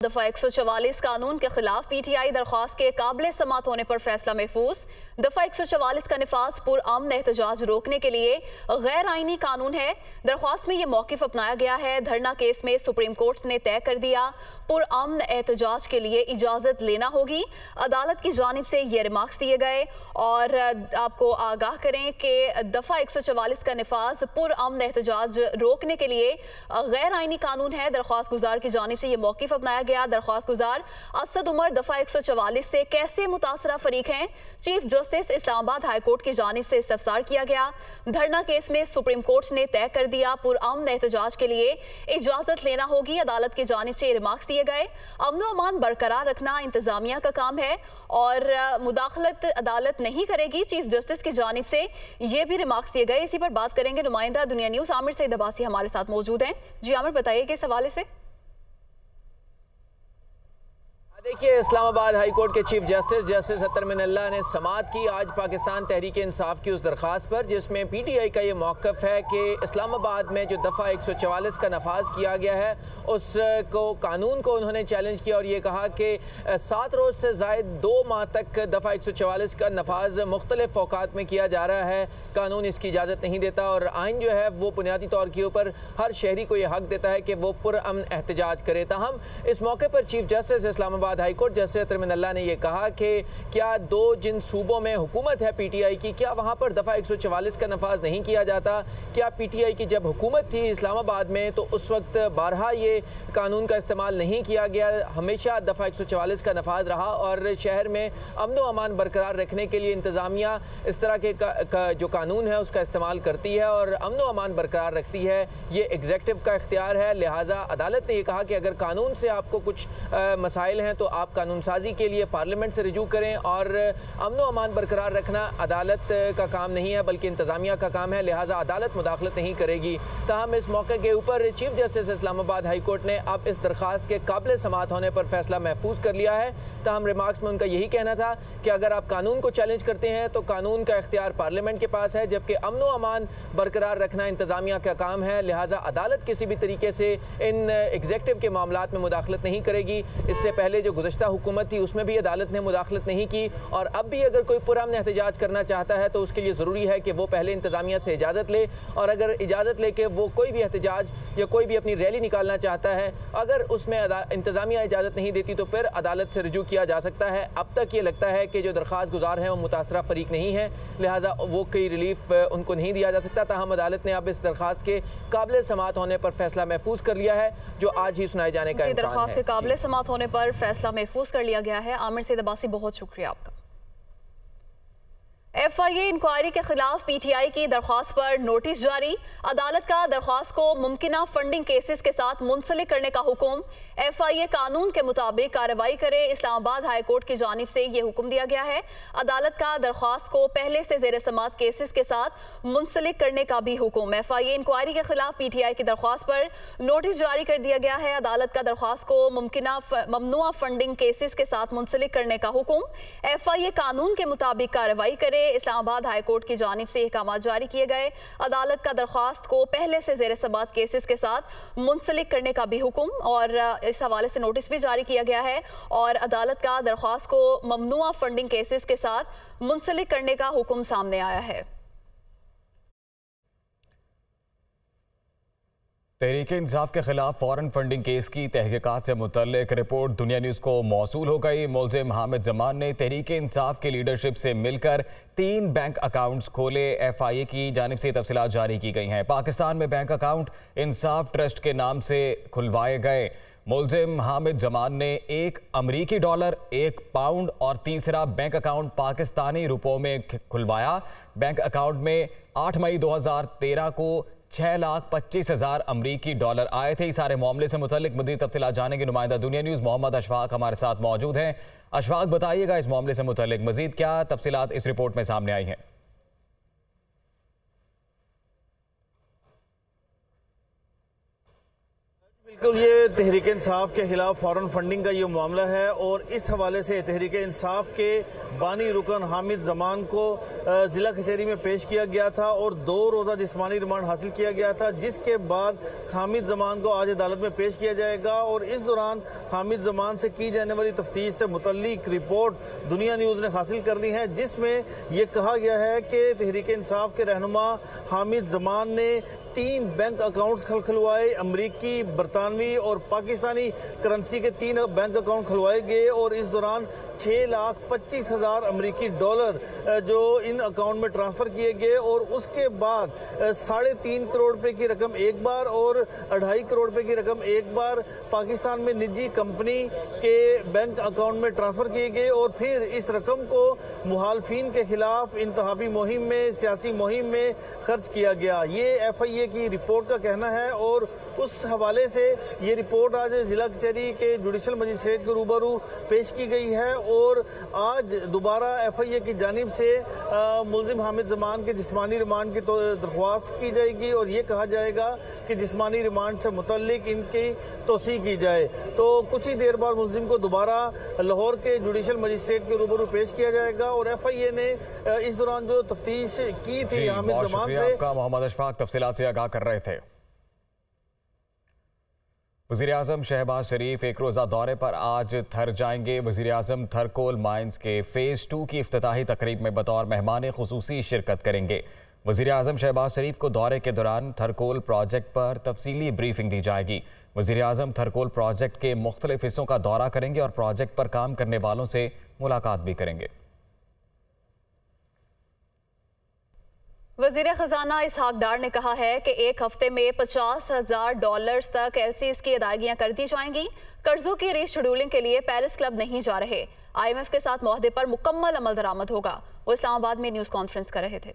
दफा 144 कानून के खिलाफ पीटीआई दरख्वास्त के काबिल समात होने पर फैसला महफूज। दफा 144 का निफाज पुरअमन एहतजाज रोकने के लिए गैर आईनी कानून है। दरख्वास्त में यह मौकिफ अपनाया गया है। धरना केस में सुप्रीम कोर्ट ने तय कर दिया पुरअमन एहतजाज के लिए इजाजत लेना होगी। अदालत की जानिब से ये रिमार्क्स दिए गए और आपको आगाह करें कि दफा 144 का निफाज पुरअमन एहतजाज रोकने के लिए गैर आईनी कानून है। दरख्वास्त गुजार की जानिब से यह मौकिफ अपनाया गया। दरख्वास्त गुजार असद उमर दफा 144 से कैसे मुतासरा फरीक हैं, chief justice Islamabad high court की जानिब से इस्तफसार किया गया। धरना केस में सुप्रीम कोर्ट ने तय कर दिया पुरअमन एहतजाज के लिए इजाजत लेना होगी। अदालत की जानिब से रिमार्क्स दिए गए। अमन व अमान बरकरार रखना इंतजामिया का काम है और मुदाखलत अदालत नहीं करेगी। चीफ जस्टिस की जानिब से ये भी रिमार्क्स दिए गए। इसी पर बात करेंगे। नुमाइंदा दुनिया न्यूज आमिर सईद अब्बासी हमारे साथ मौजूद हैं। जी आमिर, बताइए कि इस हवाले से। देखिए, इस्लामाबाद हाई कोर्ट के चीफ जस्टिस अतर मिनल्ला ने समाअत की आज पाकिस्तान तहरीक इंसाफ की उस दरख्वास्त पर जिसमें पीटीआई का ये मौक़िफ़ है कि इस्लामाबाद में जो दफ़ा 144 का नफाज किया गया है उसको कानून को उन्होंने चैलेंज किया और ये कहा कि 7 रोज़ से ज़ायद 2 माह तक दफ़ा 144 का नफाज मुख्तलिफ औकात में किया जा रहा है। कानून इसकी इजाज़त नहीं देता और आइन जो है वो बुनियादी तौर के ऊपर हर शहरी को यह हक देता है कि वो पुरअमन एहतजाज करे। ताहम इस मौके पर chief justice Islamabad high court justice Athar Minallah ने यह कहा कि क्या जिन सूबों में हुकूमत है पीटीआई की, क्या वहां पर दफ़ा 144 का नफाज नहीं किया जाता? क्या पीटीआई की जब हुकूमत थी इस्लामाबाद में तो उस वक्त बारहा ये कानून का इस्तेमाल नहीं किया गया? हमेशा दफ़ा 144 का नफाज रहा और शहर में अमन व अमान बरकरार रखने के लिए इंतज़ामिया इस तरह के जो कानून है उसका इस्तेमाल करती है और अमन व अमान बरकरार रखती है। ये एग्जेक्टिव का इख्तियार है। लिहाजा अदालत ने यह कहा कि अगर कानून से आपको कुछ मसाइल हैं तो आप कानून साजी के लिए पार्लियामेंट से रिजू करें और अमन व अमान बरकरार रखना अदालत का काम नहीं है बल्कि इंतजामिया का काम है। लिहाजा अदालत मुदाखलत नहीं करेगी। ताहम इस मौके के ऊपर chief justice Islamabad high court ने अब इस दरख्वास्त के काबिल समाअत होने पर फैसला महफूज कर लिया है। ताहम रिमार्क्स में उनका यही कहना था कि अगर आप कानून को चैलेंज करते हैं तो कानून का इख्तियार पार्लियामेंट के पास है, जबकि अमन व अमान बरकरार रखना इंतजामिया का काम है। लिहाजा अदालत किसी भी तरीके से इन एग्जेक्टिव के मामलात में मुदाखलत नहीं करेगी। इससे पहले जो गुज़श्ता हुकूमत थी उसमें भी अदालत ने मुदाखलत नहीं की और अब भी अगर कोई पुरअमन एहतजाज करना चाहता है तो उसके लिए ज़रूरी है कि वो पहले इंतजामिया से इजाज़त ले और अगर इजाज़त लेके वो कोई भी एहतजाज या कोई भी अपनी रैली निकालना चाहता है, अगर उसमें इंतजामिया इजाज़त नहीं देती तो फिर अदालत से रिजू किया जा सकता है। अब तक ये लगता है कि जो दरख्वास्त गुजार हैं वो मुतासरा फरीक नहीं है, लिहाजा वो कोई रिलीफ उनको नहीं दिया जा सकता। ताहम अदालत ने अब इस दरख्वास्त के काबिल समाअत होने पर फैसला महफूज कर लिया है जो आज ही सुनाए जाने का दरख्वास्त के काबिल समाअत होने पर फैसला महफूज कर लिया गया है। आमिर सईद अब्बासी, बहुत शुक्रिया आपका। FIA इंक्वायरी के खिलाफ पीटीआई की दरख्वास्त पर नोटिस जारी। अदालत का दरख्वास्त को मुमकिना फंडिंग केसेस के साथ मुंसलिक करने का हुक्म। FIA कानून के मुताबिक कार्रवाई करे। इस्लामाबाद हाई कोर्ट की जानिब से यह हुक्म दिया गया है। अदालत का दरख्वास्त को पहले से जेर समाअत केसेस के साथ मुंसलिक करने का भी हुक्म। FIA इंक्वायरी के खिलाफ पीटीआई की दरख्वास्त पर नोटिस जारी कर दिया गया है। अदालत का दरख्वास्त को मुमकिना ममनुआ फंडिंग केसेस के साथ मुंसलिक करने का हुक्म। FIA कानून के मुताबिक कार्रवाई करे। इस्लामाबाद हाई कोर्ट की जानिब से अहकाम जारी किए गए। अदालत का दरख्वास्त को पहले से जेर समाअत केसेस के साथ मुंसलिक करने का भी हुक्म और इस हवाले से नोटिस भी जारी किया गया है और अदालत का दरख्वास्त को ममनुआ फंडिंग केसेस के साथ मुंसलिक करने का हुक्म सामने आया है। तहरीक इंसाफ के खिलाफ फॉरेन फंडिंग केस की तहकीकात से मुतल्लिक रिपोर्ट दुनिया न्यूज़ को मौसूल हो गई। मुल्ज़िम हामिद जमान ने तहरीक इंसाफ की लीडरशिप से मिलकर 3 बैंक अकाउंट्स खोले। FIA की जानिब से तफसीलात जारी की गई हैं। पाकिस्तान में बैंक अकाउंट इंसाफ ट्रस्ट के नाम से खुलवाए गए। मुल्ज़िम हामिद जमान ने $1 अमरीकी, $1 पाउंड और तीसरा बैंक अकाउंट पाकिस्तानी रुपयों में खुलवाया। बैंक अकाउंट में 8 मई 2013 को $6,25,000 अमरीकी आए थे। इस सारे मामले से मुतल्लिक मज़ीद तफसीलात जानेंगे। नुमाइंदा दुनिया न्यूज़ मोहम्मद अशफाक हमारे साथ मौजूद हैं। अशफाक, बताइएगा इस मामले से मुतल्लिक मज़ीद क्या तफसीलात इस रिपोर्ट में सामने आई हैं? बिल्कुल, ये तहरीक इंसाफ के खिलाफ फॉरेन फंडिंग का ये मामला है और इस हवाले से तहरीक इंसाफ के बानी रुकन हामिद जमान को जिला कचहरी में पेश किया गया था और 2 रोज़ा जिस्मानी रिमांड हासिल किया गया था, जिसके बाद हामिद जमान को आज अदालत में पेश किया जाएगा और इस दौरान हामिद जमान से की जाने वाली तफ्तीश से मुतल्लिक रिपोर्ट दुनिया न्यूज़ ने हासिल कर ली है, जिसमें यह कहा गया है कि तहरीक इंसाफ के रहनुमा हामिद जमान ने 3 बैंक अकाउंट्स खुलवाए, अमरीकी, बरतानवी और पाकिस्तानी करेंसी के 3 बैंक अकाउंट खुलवाए गए और इस दौरान 6,25,000 अमरीकी डॉलर जो इन अकाउंट में ट्रांसफर किए गए और उसके बाद 3.5 करोड़ रुपए की रकम एक बार और 2.5 करोड़ रुपए की रकम एक बार पाकिस्तान में निजी कंपनी के बैंक अकाउंट में ट्रांसफर किए गए और फिर इस रकम को मुखालफिन के खिलाफ इंतखाबी मुहिम में, सियासी मुहिम में खर्च किया गया। ये FIA की रिपोर्ट का कहना है और उस हवाले से ये रिपोर्ट आज जिला कचहरी के जुडिशल मजिस्ट्रेट के रूबरू पेश की गई है और आज दोबारा FIA की जानिब से मुलजिम हामिद जमान के जिस्मानी रिमांड की दरख्वास्त की जाएगी और ये कहा जाएगा कि जिस्मानी रिमांड से मुतल्लिक इनकी तोसी की जाए। तो कुछ ही देर बाद मुलजिम को दोबारा लाहौर के जुडिशल मजिस्ट्रेट के रूबरू पेश किया जाएगा और FIA ने इस दौरान जो तफ्तीश की थी हामिद जमान से। मोहम्मद अशफाक तफसीलात से आगाह कर रहे थे। वज़ीर-ए-आज़म शहबाज शरीफ एक रोज़ा दौरे पर आज थर जाएंगे। वज़ीर-ए-आज़म थर कोल माइंस के फ़ेज़ 2 की इफ्तिताही तकरीब में बतौर मेहमान खुसूसी शिरकत करेंगे। वज़ीर-ए-आज़म शहबाज शरीफ को दौरे के दौरान थरकोल प्रोजेक्ट पर तफसीली ब्रीफिंग दी जाएगी। वज़ीर-ए-आज़म थरकोल प्रोजेक्ट के मुख्तलिफ हिस्सों का दौरा करेंगे और प्रोजेक्ट पर काम करने वालों से मुलाकात भी करेंगे। वज़ीर ख़जाना इसहाक डार ने कहा है कि एक हफ्ते में $50,000 तक LCs की अदायगियां कर दी जाएंगी। कर्जों की रीशेड्यूलिंग के लिए पेरिस क्लब नहीं जा रहे। IMF के साथ मुआहदे पर मुकम्मल अमल दरामद होगा। वो इस्लामाबाद में न्यूज़ कॉन्फ्रेंस कर रहे थे।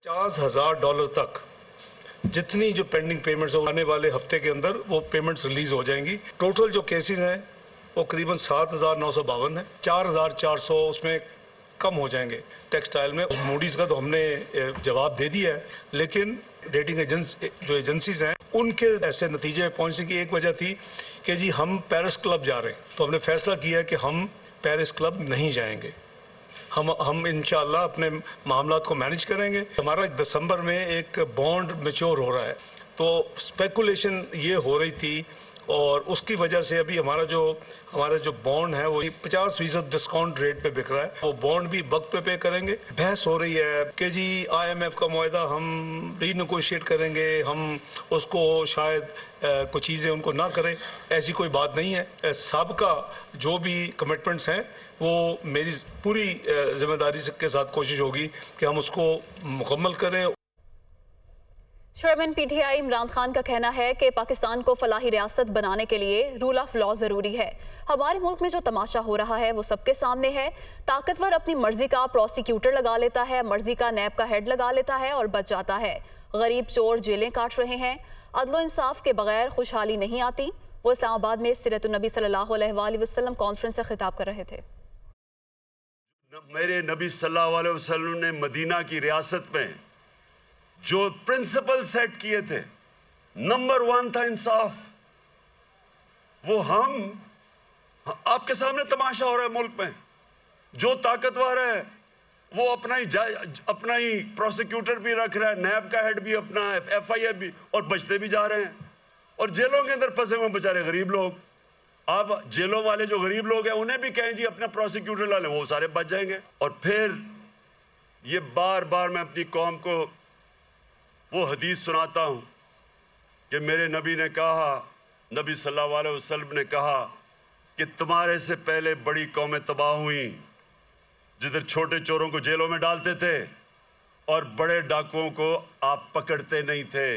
$50,000 तक जितनी जो पेंडिंग पेमेंट्स आने वाले हफ्ते के अंदर वो पेमेंट्स रिलीज हो जाएंगी। टोटल जो केसेस हैं वो करीबन 7,952 है। 4,400 उसमें कम हो जाएंगे टेक्सटाइल में। मूडीज का तो हमने जवाब दे दिया है, लेकिन रेटिंग एजेंसीज हैं उनके ऐसे नतीजे पहुंचने की एक वजह थी कि जी हम पेरिस क्लब जा रहे हैं, तो हमने फैसला किया कि हम पेरिस क्लब नहीं जाएंगे। हम इंशाल्लाह अपने मामलात को मैनेज करेंगे। हमारा दिसंबर में एक बॉन्ड मैच्योर हो रहा है, तो स्पेकुलेशन ये हो रही थी और उसकी वजह से अभी हमारा जो बॉन्ड है वो 50% डिस्काउंट रेट पे बिक रहा है। वो बॉन्ड भी वक्त पे करेंगे। बहस हो रही है कि जी IMF का मुआहदा हम रीनेगोशिएट करेंगे, हम उसको शायद कुछ चीज़ें उनको ना करें। ऐसी कोई बात नहीं है। सबका जो भी कमिटमेंट्स हैं वो मेरी पूरी जिम्मेदारी के साथ कोशिश होगी कि हम उसको मुकम्मल करें। चेयरमैन PTI इमरान खान का कहना है कि पाकिस्तान को फलाही रियासत बनाने के लिए रूल ऑफ लॉ जरूरी है। हमारे मुल्क में जो तमाशा हो रहा है वो सबके सामने है। ताकतवर अपनी मर्जी का प्रोसिक्यूटर लगा लेता है, मर्जी का नैब का हेड लगा लेता है और बच जाता है। गरीब चोर जेलें काट रहे हैं। अदलो इंसाफ के बगैर खुशहाली नहीं आती। वो इस्लामाबाद में सीरतुन नबी सल्लल्लाहु अलैहि वसल्लम कॉन्फ्रेंस से खिताब कर रहे थे। मेरे नबी सल्लल्लाहु अलैहि वसल्लम ने मदीना की रियासत में जो प्रिंसिपल सेट किए थे, नंबर 1 था इंसाफ। वो हम आपके सामने तमाशा हो रहा है मुल्क में। जो ताकतवर है वो अपना ही प्रोसिक्यूटर भी रख रहा है, नैब का हेड भी अपना, FIA भी, और बचते भी जा रहे हैं। और जेलों के अंदर फंसे हुए बेचारे गरीब लोग। आप जेलों वाले जो गरीब लोग हैं उन्हें भी कहें जी अपना प्रोसिक्यूटर ला लें, वो सारे बच जाएंगे। और फिर ये बार बार मैं अपनी कौम को वो हदीस सुनाता हूँ कि मेरे नबी ने कहा, नबी सल्लल्लाहु अलैहि वसल्लम ने कहा कि तुम्हारे से पहले बड़ी कौमें तबाह हुई जिधर छोटे चोरों को जेलों में डालते थे और बड़े डाकुओं को आप पकड़ते नहीं थे।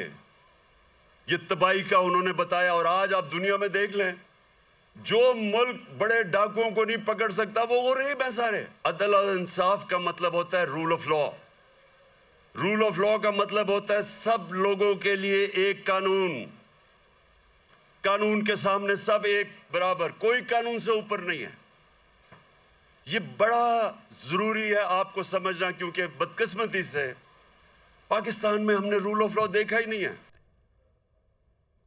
ये तबाही का उन्होंने बताया। और आज आप दुनिया में देख लें, जो मुल्क बड़े डाकुओं को नहीं पकड़ सकता वो गरीब है सारे। अदल और इंसाफ का मतलब होता है rule of law. Rule of law का मतलब होता है सब लोगों के लिए एक कानून, कानून के सामने सब एक बराबर, कोई कानून से ऊपर नहीं है। ये बड़ा जरूरी है आपको समझना, क्योंकि बदकिस्मती से पाकिस्तान में हमने रूल ऑफ लॉ देखा ही नहीं है।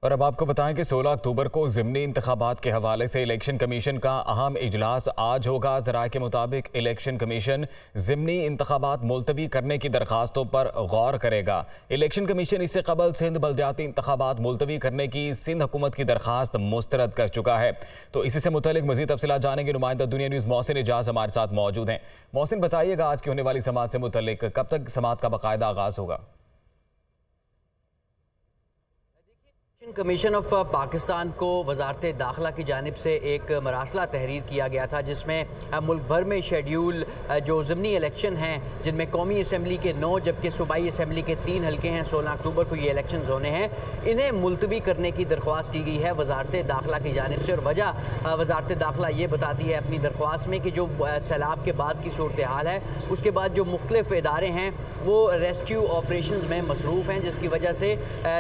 और अब आपको बताएं कि 16 अक्टूबर को ज़िमनी इंतखाबात के हवाले से इलेक्शन कमीशन का अहम इजलास आज होगा। ज़राए के मुताबिक इलेक्शन कमीशन ज़िमनी इंतखाबात मुलतवी करने की दरखास्तों पर गौर करेगा। इलेक्शन कमीशन इससे कबल सिंध बल्दियाती इंतखाबात मुलतवी करने की सिंध हुकूमत की दरखास्त मुस्तरद कर चुका है। तो इसी से मुतल्लिक मज़ीद तफसीलात जानेंगे। नुमाइंदा दुनिया न्यूज़ मोहसिन इजाज़ हमारे साथ मौजूद हैं। मोहसिन, बताइएगा आज की होने वाली समात से मुतल्लिक कब तक समात का बाकायदा आगाज़ होगा? कमीशन ऑफ पाकिस्तान को वजारत दाखिला की जानिब से एक मरासला तहरीर किया गया था, जिसमें मुल्क भर में शेड्यूल जो ज़िमनी इलेक्शन हैं, जिनमें कौमी असम्बली के 9 जबकि सूबाई असम्बली के 3 हल्के हैं, 16 अक्टूबर को ये इलेक्शन होने हैं, इन्हें मुलतवी करने की दरख्वास्त की गई है वजारत दाखिला की जानिब से। और वजह वजारत दाखिला ये बताती है अपनी दरख्वास्त में कि जो सैलाब के बाद की सूरत हाल है, उसके बाद जो मुख्तलिफ इदारे हैं वो रेस्क्यू ऑपरेशन में मसरूफ़ हैं, जिसकी वजह से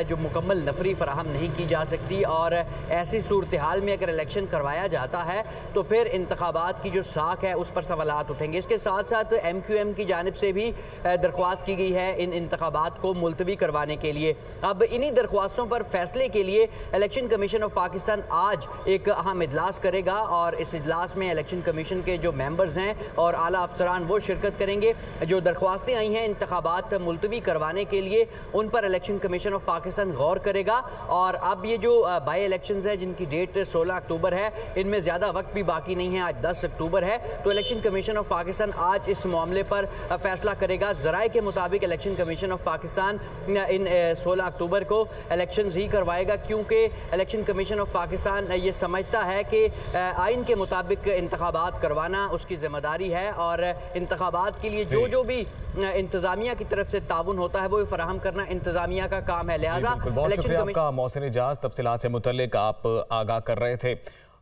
जो मुकम्मल नफरी फराहम नहीं की जा सकती। और ऐसी सूरत हाल में अगर इलेक्शन करवाया जाता है तो फिर इंतखाबात की जो साख है उस पर सवालात उठेंगे। इसके साथ साथ MQM की जानिब से भी दरख्वास्त की गई है इन इंतखाबात को मुलतवी करवाने के लिए। अब इन्हीं दरख्वास्तों पर फैसले के लिए इलेक्शन कमीशन ऑफ पाकिस्तान आज एक अहम इजलास करेगा और इस इजलास में इलेक्शन कमीशन के जो मेंबर्स हैं और आला अफसरान वो शिरकत करेंगे। जो दरख्वास्तें आई हैं इंतखाबात मुलतवी करवाने के लिए, उन पर इलेक्शन कमीशन ऑफ पाकिस्तान गौर करेगा। और अब ये जो बाई इलेक्शंस है जिनकी डेट 16 अक्टूबर है, इनमें ज़्यादा वक्त भी बाकी नहीं है, आज 10 अक्टूबर है। तो इलेक्शन कमीशन ऑफ पाकिस्तान आज इस मामले पर फैसला करेगा। ज़राए के मुताबिक इलेक्शन कमीशन ऑफ पाकिस्तान इन 16 अक्टूबर को इलेक्शंस ही करवाएगा, क्योंकि इलेक्शन कमीशन ऑफ पाकिस्तान ये समझता है कि आइन के मुताबिक इंतखाबात करवाना उसकी ज़िम्मेदारी है और इंतखाबात के लिए जो भी इंतज़ामिया की तरफ से ताउन होता है वो फराहम करना इंतज़ामिया का काम है। लिहाजा इलेक्शन आपका मोहसिन इजाज़ तफसीलात से मुतल्लिक आप आगाह कर रहे थे।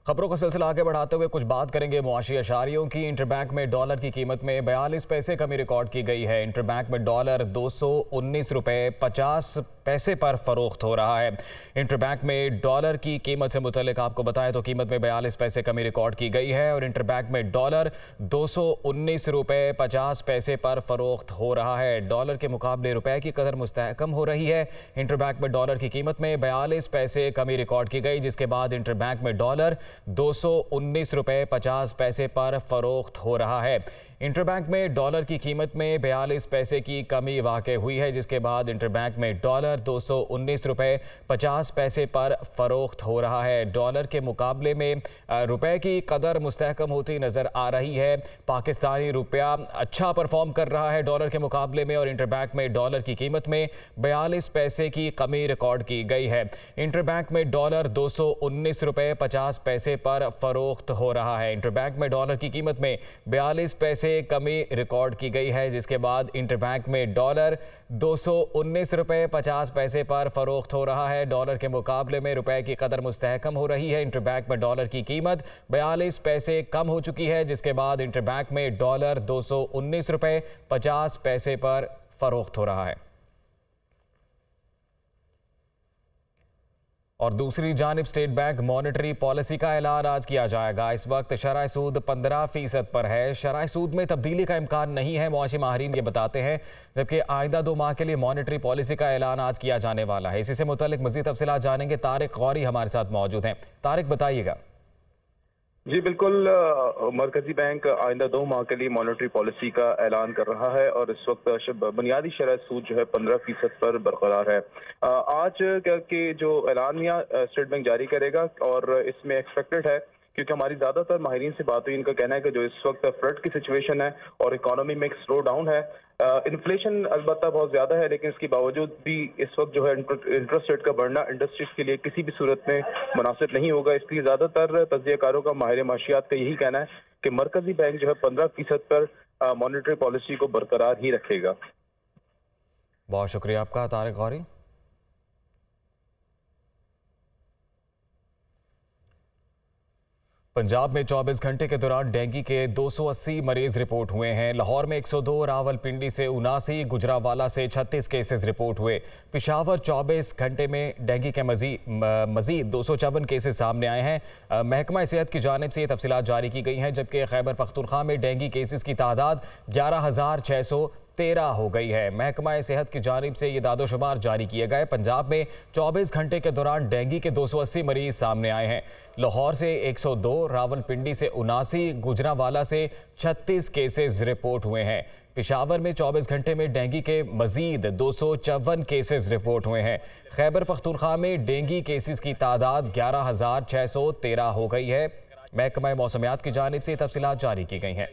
खबरों का सिलसिला आगे बढ़ाते हुए कुछ बात करेंगे मुआशी अशारियों की। इंटरबैंक में डॉलर की कीमत में 42 पैसे कमी रिकॉर्ड की गई है। इंटरबैंक में डॉलर 219 रुपये 50 पैसे पर फरोख्त हो रहा है। इंटरबैंक में डॉलर की कीमत से मुतल्लिक आपको बताएं तो कीमत में 42 पैसे कमी रिकॉर्ड की गई है और इंटरबैंक में डॉलर 219 रुपये 50 पैसे पर फरोख्त हो रहा है। डॉलर के मुकाबले रुपए की कदर मुस्तहकम हो रही है। इंटरबैंक में डॉलर की कीमत में 42 पैसे कमी रिकॉर्ड की गई, जिसके बाद इंटरबैंक में डॉलर 219 रुपये 50 पैसे पर फरोख्त हो रहा है। इंटरबैंक में डॉलर की कीमत में 42 पैसे की कमी वाक़ई हुई है, जिसके बाद इंटरबैंक में डॉलर 219 रुपये 50 पैसे पर फरोख्त हो रहा है। डॉलर के मुकाबले में रुपए की कदर मुस्तहकम होती नज़र आ रही है। पाकिस्तानी रुपया अच्छा परफॉर्म कर रहा है डॉलर के मुकाबले में और इंटरबैंक में डॉलर की कीमत में 42 पैसे की कमी रिकॉर्ड की गई है। इंटरबैंक में डॉलर 219 रुपये 50 पैसे पर फरोख्त हो रहा है। इंटरबैंक में डॉलर की कीमत में 42 पैसे कमी रिकॉर्ड की गई है, जिसके बाद इंटरबैंक में डॉलर 219 रुपये 50 पैसे पर फरोख्त हो रहा है। डॉलर के मुकाबले में रुपए की कदर मुस्तहकम हो रही है। इंटरबैंक में डॉलर की कीमत 42 पैसे कम हो चुकी है, जिसके बाद इंटरबैंक में डॉलर 219 रुपये 50 पैसे पर फरोख्त हो रहा है। और दूसरी जानिब स्टेट बैंक मॉनेटरी पॉलिसी का ऐलान आज किया जाएगा। इस वक्त शरह सूद 15% पर है। शरह सूद में तब्दीली का इम्कान नहीं है, मुआशी माहिरीन ये बताते हैं, जबकि आइंदा 2 माह के लिए मॉनेटरी पॉलिसी का ऐलान आज किया जाने वाला है। इसी से मुतल्लिक मज़ीद तफसीलात जानेंगे। तारिक गौरी हमारे साथ मौजूद हैं। तारिक, बताइएगा। जी बिल्कुल, मरकजी बैंक आइंदा 2 माह के लिए मॉनेटरी पॉलिसी का ऐलान कर रहा है और इस वक्त बुनियादी शरह सूद जो है 15% पर बरकरार है। आज के जो एलानिया स्टेट बैंक जारी करेगा और इसमें एक्सपेक्टेड है, क्योंकि हमारी ज़्यादातर माहिरीन से बात हुई, इनका कहना है कि जो इस वक्त फ्लड की सिचुएशन है और इकोनॉमी में एक स्लो डाउन है, इन्फ्लेशन अलबत्ता बहुत ज़्यादा है, लेकिन इसके बावजूद भी इस वक्त जो है इंटरेस्ट रेट का बढ़ना इंडस्ट्रीज के लिए किसी भी सूरत में मुनासिब नहीं होगा। इसलिए ज़्यादातर तज्ज़ियाकारों का, माहिर माशियात का यही कहना है कि मरकजी बैंक जो है 15% पर मॉनेटरी पॉलिसी को बरकरार ही रखेगा। बहुत शुक्रिया आपका तारिक गौरी। पंजाब में 24 घंटे के दौरान डेंगू के 280 मरीज रिपोर्ट हुए हैं। लाहौर में 102, रावलपिंडी से 79, गुजरावाला से 36 केसेस रिपोर्ट हुए। पेशावर 24 घंटे में डेंगू के मजीद 254 केसेस सामने आए हैं। महकमा सेहत की जानिब से ये तफसीलात जारी की गई हैं, जबकि खैबर पख्तूनख्वा में डेंगू केसेस की तादाद 11,600 13 हो गई है। महकमा सेहत की जानिब से ये दादोशुमार जारी किए गए। पंजाब में 24 घंटे के दौरान डेंगू के 280 मरीज सामने आए हैं। लाहौर से 102, रावलपिंडी से 79, गुजरांवाला से 36 केसेस रिपोर्ट हुए हैं। पेशावर में 24 घंटे में डेंगू के मजीद 254 केसेस रिपोर्ट हुए हैं। खैबर पख्तूनख्वा में डेंगू केसेस की तादाद 11,613 हो गई है। महकमा मौसमियात की जानिब से तफसीलात जारी की गई हैं।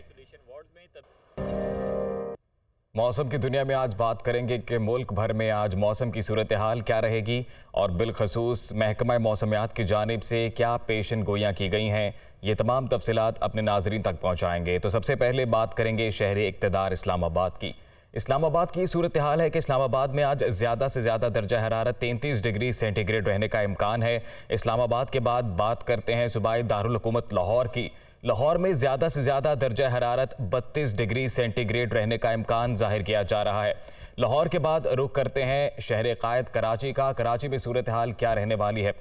मौसम की दुनिया में आज बात करेंगे कि मुल्क भर में आज मौसम की सूरत हाल क्या रहेगी और बिलखसूस महकमा मौसमियात की जानिब से क्या पेशन गोइयाँ की गई हैं। ये तमाम तफसीलात अपने नाजरीन तक पहुँचाएंगे। तो सबसे पहले बात करेंगे शहर इक़्तिदार इस्लामाबाद की। इस्लामाबाद की सूरत हाल है कि इस्लामाबाद में आज ज़्यादा से ज़्यादा दर्जा हरारत 33 डिग्री सेंटीग्रेड रहने का इम्कान है। इस्लामाबाद के बाद बात करते हैं सूबाई दारुल हुकूमत लाहौर की। लाहौर में ज़्यादा से ज़्यादा दर्जा हरारत 32 डिग्री सेंटीग्रेड रहने का इम्कान जाहिर किया जा रहा है। लाहौर के बाद रुख करते हैं शहर कायद कराची का। कराची में सूरत हाल क्या रहने वाली है?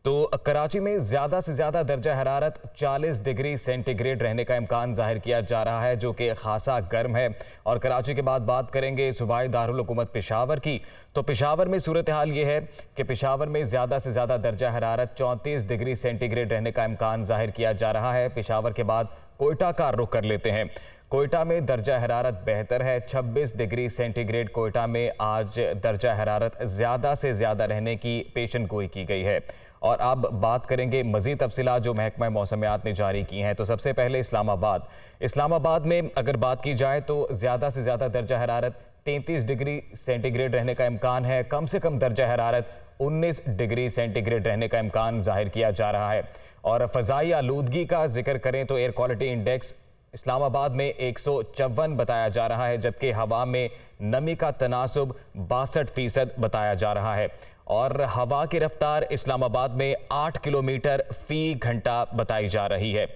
तो कराची में ज़्यादा से ज़्यादा दर्जा हरारत 40 डिग्री सेंटीग्रेड रहने का इम्कान जाहिर किया जा रहा है, जो कि खासा गर्म है। और कराची के बाद बात करेंगे सूबाई दारुल हुकूमत पेशावर की। तो पेशावर में सूरत हाल ये है कि पेशावर में ज़्यादा से ज़्यादा दर्जा हरारत 34 डिग्री सेंटीग्रेड रहने का इम्कान जाहिर किया जा रहा है। पेशावर के बाद कोयटा का रुख कर लेते हैं। कोयटा में दर्जा हरारत बेहतर है, 26 डिग्री सेंटीग्रेड कोयटा में आज दर्जा हरारत ज़्यादा से ज़्यादा रहने की पेशन गोई की गई है। और अब बात करेंगे मज़ीद तफसीलात जो महकमा मौसमियात ने जारी की हैं। तो सबसे पहले इस्लामाबाद में अगर बात की जाए तो ज़्यादा से ज़्यादा दर्जा हरारत 33 डिग्री सेंटीग्रेड रहने का इम्कान है। कम से कम दर्जा हरारत 19 डिग्री सेंटीग्रेड रहने का इम्कान जाहिर किया जा रहा है। और फ़ज़ाई आलूदगी का जिक्र करें तो एयर क्वालिटी इंडेक्स इस्लामाबाद में 154 बताया जा रहा है, जबकि हवा में नमी का तनासुब 62% बताया जा रहा है। और हवा की रफ्तार इस्लामाबाद में 8 किलोमीटर फी घंटा बताई जा रही है।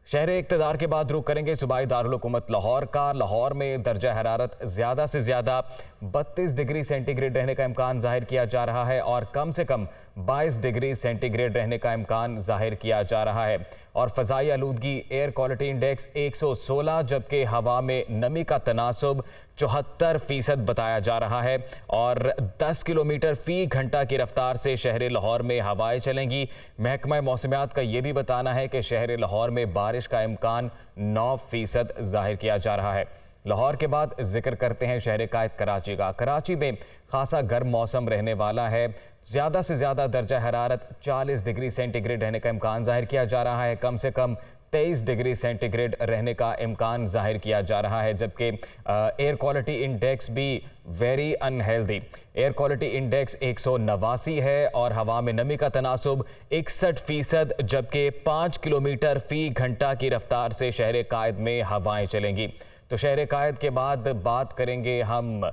शहर इक़्तिदार के बाद रुख करेंगे सूबाई दारुल हुकूमत लाहौर का। लाहौर में दर्जा हरारत ज़्यादा से ज़्यादा 32 डिग्री सेंटीग्रेड रहने का इम्कान जाहिर किया जा रहा है और कम से कम 22 डिग्री सेंटीग्रेड रहने का इम्कान जाहिर किया जा रहा है। और फ़ज़ाई आलूदगी एयर क्वालिटी इंडेक्स 116, जबकि हवा में नमी का तनासुब 74% बताया जा रहा है। और 10 किलोमीटर फी घंटा की रफ्तार से शहर लाहौर में हवाएं चलेंगी। महकमा मौसमियात का ये भी बताना है कि शहर लाहौर में बारिश का इम्कान 9% जाहिर किया जा रहा है। लाहौर के बाद जिक्र करते हैं शहर कायद कराची का। कराची में खासा गर्म मौसम रहने वाला है। ज़्यादा से ज़्यादा दर्जा हरारत 40 डिग्री सेंटीग्रेड रहने का इम्कान जाहिर किया जा रहा है। कम से कम 23 डिग्री सेंटीग्रेड रहने का इम्कान जाहिर किया जा रहा है, जबकि एयर क्वालिटी इंडेक्स भी very unhealthy. Air quality index 189 है और हवा में नमी का तनासुब 61%, जबकि 5 किलोमीटर फी घंटा की रफ्तार से शहर कायद में हवाएं चलेंगी। तो शहर कायद के बाद बात करेंगे हम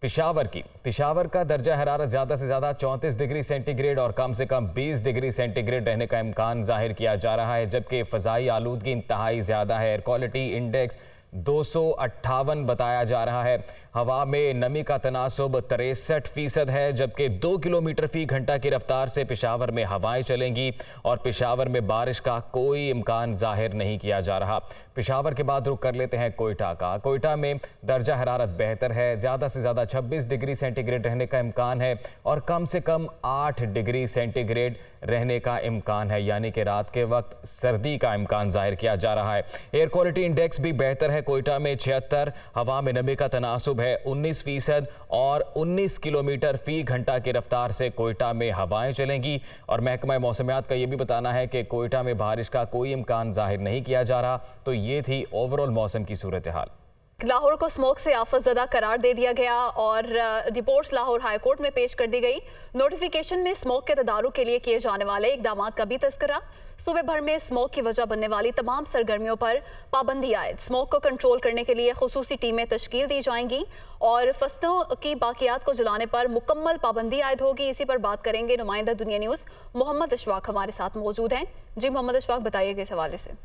पेशावर की। पेशावर का दर्जा हरारत ज़्यादा से ज़्यादा 34 डिग्री सेंटीग्रेड और कम से कम 20 डिग्री सेंटीग्रेड रहने का इम्कान जाहिर किया जा रहा है, जबकि फ़ज़ाई आलूदगी इंतहाई ज़्यादा है। एयर क्वालिटी इंडेक्स 258 बताया जा रहा है। हवा में नमी का तनासुब 63% है, जबकि 2 किलोमीटर फी घंटा की रफ्तार से पेशावर में हवाएं चलेंगी और पेशावर में बारिश का कोई इम्कान जाहिर नहीं किया जा रहा। पेशावर के बाद रुख कर लेते हैं कोयटा का। कोयटा में दर्जा हरारत बेहतर है, ज़्यादा से ज़्यादा 26 डिग्री सेंटीग्रेड रहने का इम्कान है और कम से कम 8 डिग्री सेंटीग्रेड रहने का इम्कान है, यानी कि रात के वक्त सर्दी का इम्कान जाहिर किया जा रहा है। एयर क्वालिटी इंडेक्स भी बेहतर है कोयटा में 76, हवा में नमी का तनासुब है 19% और 19 किलोमीटर फी घंटा की रफ्तार से कोयटा में हवाएं चलेंगी। और महकमा मौसमियात का यह भी बताना है कि कोयटा में बारिश का कोई इम्कान जाहिर नहीं किया जा रहा। तो ये थी ओवरऑल मौसम की सूरत हाल। लाहौर को स्मोक से आफतज़दा करार दे दिया गया और रिपोर्ट्स लाहौर हाई कोर्ट में पेश कर दी गई। नोटिफिकेशन में स्मोक के तदारुक के लिए किए जाने वाले इकदाम का भी तज़किरा। सूबे भर में स्मोक की वजह बनने वाली तमाम सरगर्मियों पर पाबंदी आयद। स्मोक को कंट्रोल करने के लिए खुसूसी टीमें तश्कील दी जाएंगी और फसलों की बाकियात को जलाने पर मुकम्मल पाबंदी आयद होगी। इसी पर बात करेंगे नुमाइंदा दुनिया न्यूज़ मोहम्मद अशफाक हमारे साथ मौजूद हैं। जी मोहम्मद अशफाक, बताइएगा इस हवाले से।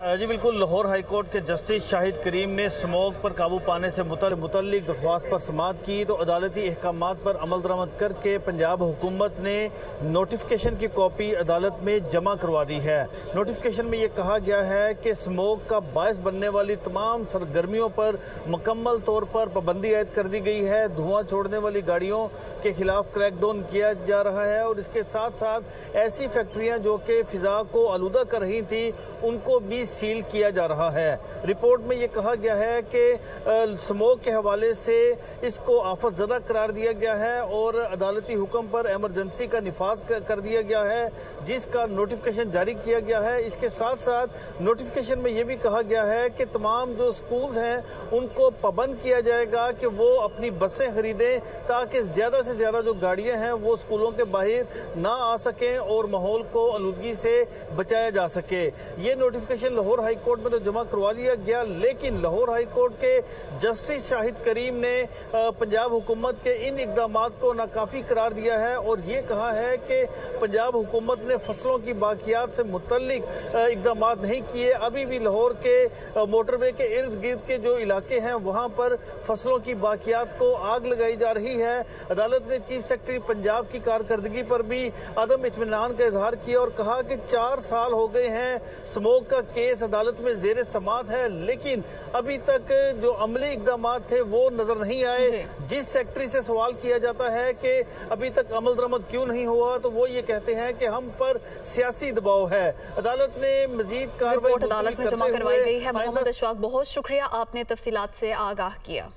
जी बिल्कुल, लाहौर हाई कोर्ट के जस्टिस शाहिद करीम ने स्मोक पर काबू पाने से मुतल्लिक दरख्वास्त पर समाअत की तो अदालती अहकामात पर अमल दरामद करके पंजाब हुकूमत ने नोटिफिकेशन की कॉपी अदालत में जमा करवा दी है। नोटिफिकेशन में ये कहा गया है कि स्मोक का बायस बनने वाली तमाम सरगर्मियों पर मुकम्मल तौर पर पाबंदी आयद कर दी गई है। धुआं छोड़ने वाली गाड़ियों के खिलाफ क्रैकडाउन किया जा रहा है और इसके साथ साथ ऐसी फैक्ट्रियाँ जो कि फिजा को आलूदा कर रही थी उनको भी सील किया जा रहा है। रिपोर्ट में यह कहा गया है कि स्मोक के हवाले से इसको आफत ज़दा करार दिया गया है और अदालती हुक्म पर इमरजेंसी का निफाज कर दिया गया है जिसका नोटिफिकेशन जारी किया गया है। इसके साथ साथ नोटिफिकेशन में यह भी कहा गया है कि तमाम जो स्कूल्स हैं उनको पाबंद किया जाएगा कि वो अपनी बसें खरीदें ताकि ज़्यादा से ज़्यादा जो गाड़ियाँ हैं वो स्कूलों के बाहर ना आ सकें और माहौल को आलूदगी से बचाया जा सके। ये नोटिफिकेशन लाहौर हाई कोर्ट में तो जमा करवा दिया गया, लेकिन लाहौर हाई कोर्ट के जस्टिस शाहिद करीम ने पंजाब हुकूमत के इन इकदामात को नाकाफी करार दिया है और ये कहा है कि पंजाब हुकूमत ने फसलों की बाकियात से मुतल्लिक इकदामात नहीं किए। अभी भी लाहौर के मोटरवे के इर्द गिर्द के जो इलाके हैं वहाँ पर फसलों की बाकियात को आग लगाई जा रही है। अदालत ने चीफ सेक्रेटरी पंजाब की कारकर्दगी पर भी अदम इत्मीनान का इजहार किया और कहा कि 4 साल हो गए हैं स्मोक का केस अदालत में ज़ेरे समाअत है, लेकिन अभी तक जो अमली इकदाम थे वो नजर नहीं आए। जिस सेक्रेटरी से सवाल किया जाता है कि अभी तक अमल दरामद क्यों नहीं हुआ तो वो ये कहते हैं कि हम पर सियासी दबाव है। अदालत ने मजीद कार्रवाई अदालत में जमा करवाई गई है। मोहम्मद अशफाक, बहुत शुक्रिया, आपने तफसीलात से आगाह किया।